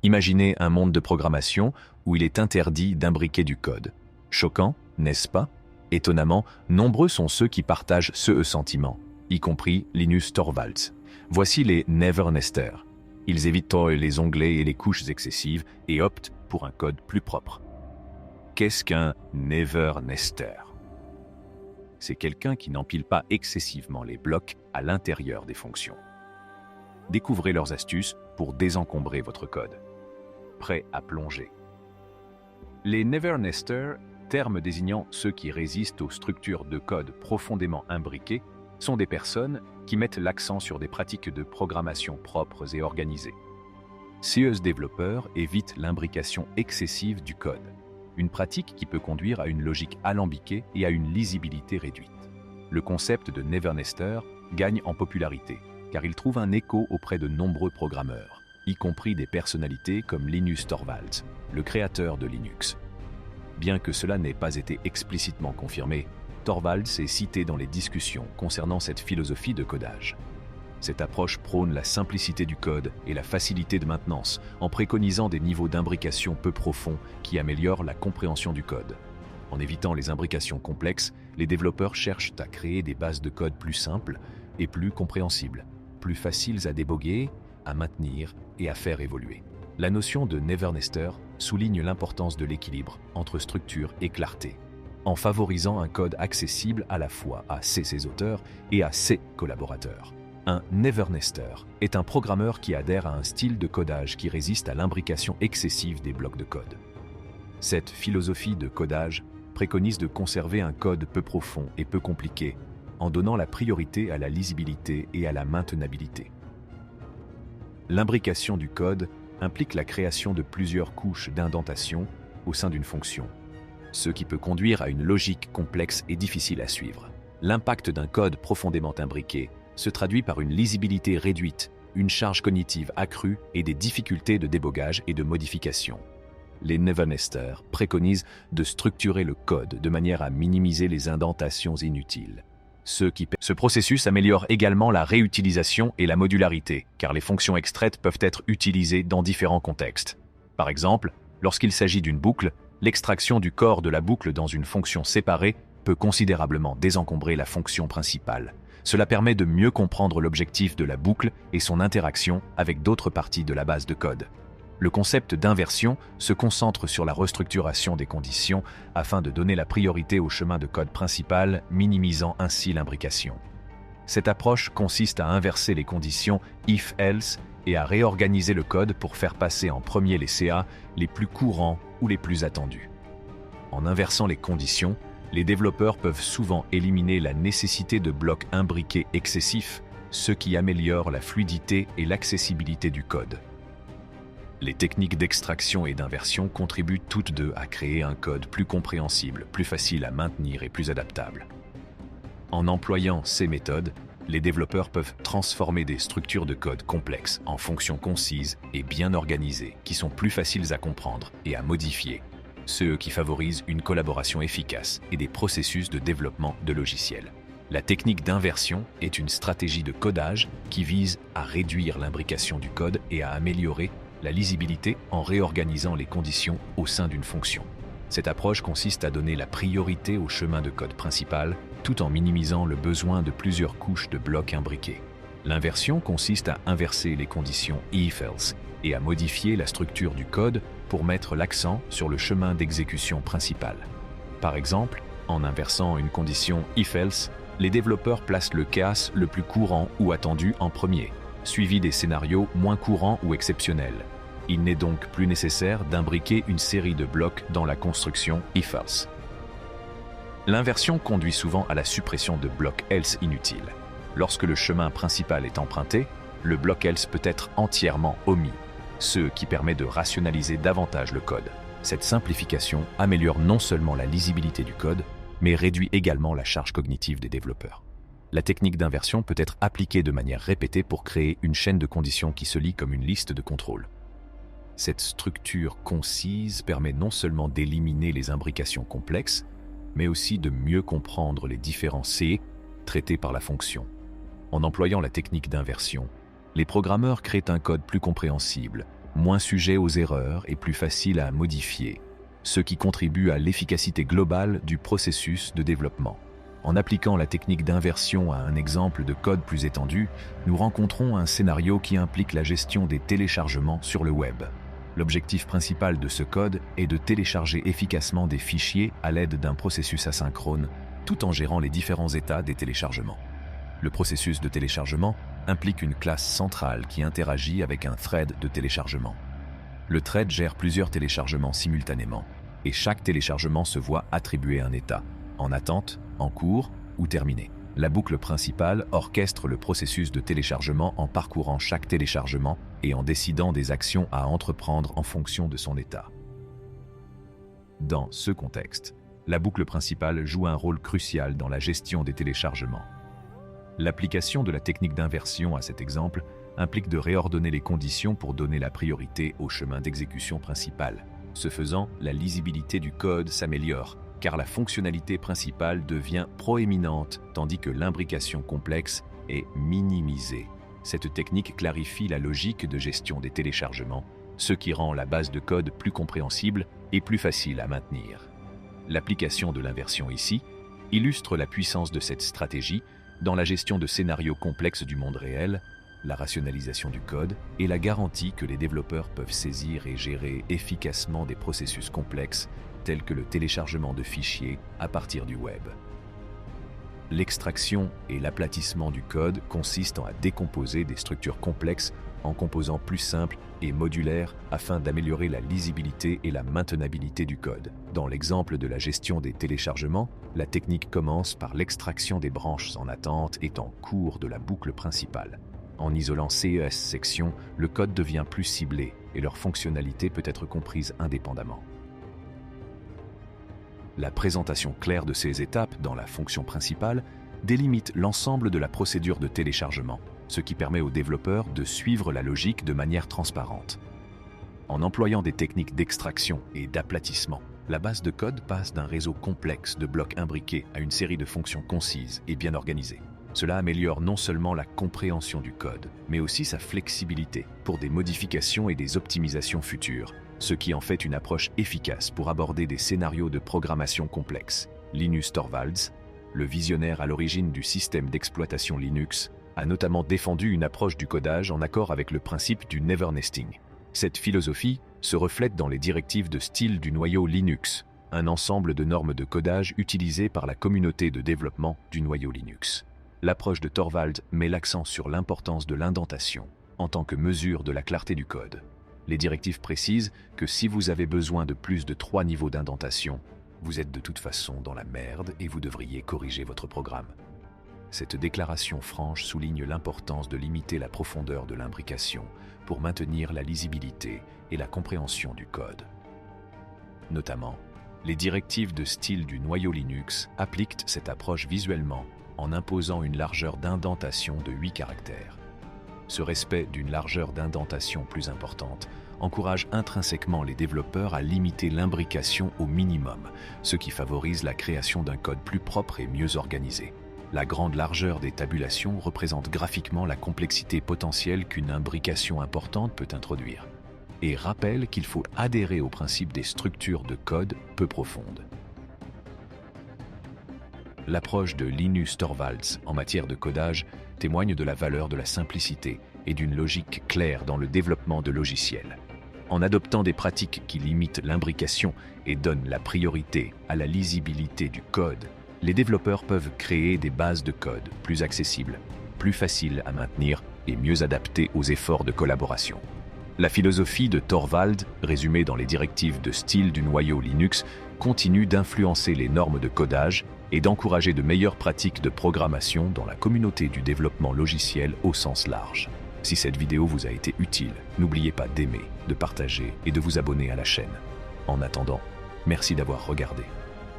Imaginez un monde de programmation où il est interdit d'imbriquer du code. Choquant, n'est-ce pas? Étonnamment, nombreux sont ceux qui partagent ce sentiment, y compris Linus Torvalds. Voici les Never Nesters. Ils évitent les onglets et les couches excessives et optent pour un code plus propre. Qu'est-ce qu'un Never Nester? C'est quelqu'un qui n'empile pas excessivement les blocs à l'intérieur des fonctions. Découvrez leurs astuces pour désencombrer votre code. Prêt à plonger. Les Never Nesters, terme désignant ceux qui résistent aux structures de code profondément imbriquées, sont des personnes qui mettent l'accent sur des pratiques de programmation propres et organisées. Ces développeurs évitent l'imbrication excessive du code, une pratique qui peut conduire à une logique alambiquée et à une lisibilité réduite. Le concept de Never Nester gagne en popularité, car il trouve un écho auprès de nombreux programmeurs, y compris des personnalités comme Linus Torvalds, le créateur de Linux. Bien que cela n'ait pas été explicitement confirmé, Torvalds est cité dans les discussions concernant cette philosophie de codage. Cette approche prône la simplicité du code et la facilité de maintenance, en préconisant des niveaux d'imbrication peu profonds qui améliorent la compréhension du code. En évitant les imbrications complexes, les développeurs cherchent à créer des bases de code plus simples et plus compréhensibles, plus faciles à déboguer, à maintenir et à faire évoluer. La notion de Never Nester souligne l'importance de l'équilibre entre structure et clarté, en favorisant un code accessible à la fois à ses auteurs et à ses collaborateurs. Un Never Nester est un programmeur qui adhère à un style de codage qui résiste à l'imbrication excessive des blocs de code. Cette philosophie de codage préconise de conserver un code peu profond et peu compliqué, en donnant la priorité à la lisibilité et à la maintenabilité. L'imbrication du code implique la création de plusieurs couches d'indentation au sein d'une fonction, ce qui peut conduire à une logique complexe et difficile à suivre. L'impact d'un code profondément imbriqué se traduit par une lisibilité réduite, une charge cognitive accrue et des difficultés de débogage et de modification. Les Never Nesters préconisent de structurer le code de manière à minimiser les indentations inutiles. Ce processus améliore également la réutilisation et la modularité, car les fonctions extraites peuvent être utilisées dans différents contextes. Par exemple, lorsqu'il s'agit d'une boucle, l'extraction du corps de la boucle dans une fonction séparée peut considérablement désencombrer la fonction principale. Cela permet de mieux comprendre l'objectif de la boucle et son interaction avec d'autres parties de la base de code. Le concept d'inversion se concentre sur la restructuration des conditions afin de donner la priorité au chemin de code principal, minimisant ainsi l'imbrication. Cette approche consiste à inverser les conditions if-else et à réorganiser le code pour faire passer en premier les CA les plus courants ou les plus attendus. En inversant les conditions, les développeurs peuvent souvent éliminer la nécessité de blocs imbriqués excessifs, ce qui améliore la fluidité et l'accessibilité du code. Les techniques d'extraction et d'inversion contribuent toutes deux à créer un code plus compréhensible, plus facile à maintenir et plus adaptable. En employant ces méthodes, les développeurs peuvent transformer des structures de code complexes en fonctions concises et bien organisées qui sont plus faciles à comprendre et à modifier, ce qui favorise une collaboration efficace et des processus de développement de logiciels. La technique d'inversion est une stratégie de codage qui vise à réduire l'imbrication du code et à améliorer la lisibilité en réorganisant les conditions au sein d'une fonction. Cette approche consiste à donner la priorité au chemin de code principal tout en minimisant le besoin de plusieurs couches de blocs imbriqués. L'inversion consiste à inverser les conditions if-else et à modifier la structure du code pour mettre l'accent sur le chemin d'exécution principal. Par exemple, en inversant une condition if-else, les développeurs placent le cas le plus courant ou attendu en premier, suivi des scénarios moins courants ou exceptionnels. Il n'est donc plus nécessaire d'imbriquer une série de blocs dans la construction if-else. L'inversion conduit souvent à la suppression de blocs else inutiles. Lorsque le chemin principal est emprunté, le bloc else peut être entièrement omis, ce qui permet de rationaliser davantage le code. Cette simplification améliore non seulement la lisibilité du code, mais réduit également la charge cognitive des développeurs. La technique d'inversion peut être appliquée de manière répétée pour créer une chaîne de conditions qui se lit comme une liste de contrôles. Cette structure concise permet non seulement d'éliminer les imbrications complexes, mais aussi de mieux comprendre les différents C traités par la fonction. En employant la technique d'inversion, les programmeurs créent un code plus compréhensible, moins sujet aux erreurs et plus facile à modifier, ce qui contribue à l'efficacité globale du processus de développement. En appliquant la technique d'inversion à un exemple de code plus étendu, nous rencontrons un scénario qui implique la gestion des téléchargements sur le web. L'objectif principal de ce code est de télécharger efficacement des fichiers à l'aide d'un processus asynchrone, tout en gérant les différents états des téléchargements. Le processus de téléchargement implique une classe centrale qui interagit avec un thread de téléchargement. Le thread gère plusieurs téléchargements simultanément, et chaque téléchargement se voit attribuer un état, en attente, en cours ou terminé. La boucle principale orchestre le processus de téléchargement en parcourant chaque téléchargement et en décidant des actions à entreprendre en fonction de son état. Dans ce contexte, la boucle principale joue un rôle crucial dans la gestion des téléchargements. L'application de la technique d'inversion à cet exemple implique de réordonner les conditions pour donner la priorité au chemin d'exécution principal. Ce faisant, la lisibilité du code s'améliore, car la fonctionnalité principale devient proéminente, tandis que l'imbrication complexe est minimisée. Cette technique clarifie la logique de gestion des téléchargements, ce qui rend la base de code plus compréhensible et plus facile à maintenir. L'application de l'inversion ici illustre la puissance de cette stratégie dans la gestion de scénarios complexes du monde réel, la rationalisation du code et la garantie que les développeurs peuvent saisir et gérer efficacement des processus complexes tels que le téléchargement de fichiers à partir du web. L'extraction et l'aplatissement du code consistent à décomposer des structures complexes en composants plus simples et modulaires afin d'améliorer la lisibilité et la maintenabilité du code. Dans l'exemple de la gestion des téléchargements, la technique commence par l'extraction des branches en attente et en cours de la boucle principale. En isolant ces sections, le code devient plus ciblé et leur fonctionnalité peut être comprise indépendamment. La présentation claire de ces étapes dans la fonction principale délimite l'ensemble de la procédure de téléchargement, ce qui permet aux développeurs de suivre la logique de manière transparente. En employant des techniques d'extraction et d'aplatissement, la base de code passe d'un réseau complexe de blocs imbriqués à une série de fonctions concises et bien organisées. Cela améliore non seulement la compréhension du code, mais aussi sa flexibilité pour des modifications et des optimisations futures, ce qui en fait une approche efficace pour aborder des scénarios de programmation complexes. Linus Torvalds, le visionnaire à l'origine du système d'exploitation Linux, a notamment défendu une approche du codage en accord avec le principe du never nesting. Cette philosophie se reflète dans les directives de style du noyau Linux, un ensemble de normes de codage utilisées par la communauté de développement du noyau Linux. L'approche de Torvalds met l'accent sur l'importance de l'indentation en tant que mesure de la clarté du code. Les directives précisent que si vous avez besoin de plus de 3 niveaux d'indentation, vous êtes de toute façon dans la merde et vous devriez corriger votre programme. Cette déclaration franche souligne l'importance de limiter la profondeur de l'imbrication pour maintenir la lisibilité et la compréhension du code. Notamment, les directives de style du noyau Linux appliquent cette approche visuellement en imposant une largeur d'indentation de 8 caractères. Ce respect d'une largeur d'indentation plus importante encourage intrinsèquement les développeurs à limiter l'imbrication au minimum, ce qui favorise la création d'un code plus propre et mieux organisé. La grande largeur des tabulations représente graphiquement la complexité potentielle qu'une imbrication importante peut introduire, et rappelle qu'il faut adhérer au principe des structures de code peu profondes. L'approche de Linus Torvalds en matière de codage témoigne de la valeur de la simplicité et d'une logique claire dans le développement de logiciels. En adoptant des pratiques qui limitent l'imbrication et donnent la priorité à la lisibilité du code, les développeurs peuvent créer des bases de code plus accessibles, plus faciles à maintenir et mieux adaptées aux efforts de collaboration. La philosophie de Torvalds, résumée dans les directives de style du noyau Linux, continue d'influencer les normes de codage et d'encourager de meilleures pratiques de programmation dans la communauté du développement logiciel au sens large. Si cette vidéo vous a été utile, n'oubliez pas d'aimer, de partager et de vous abonner à la chaîne. En attendant, merci d'avoir regardé.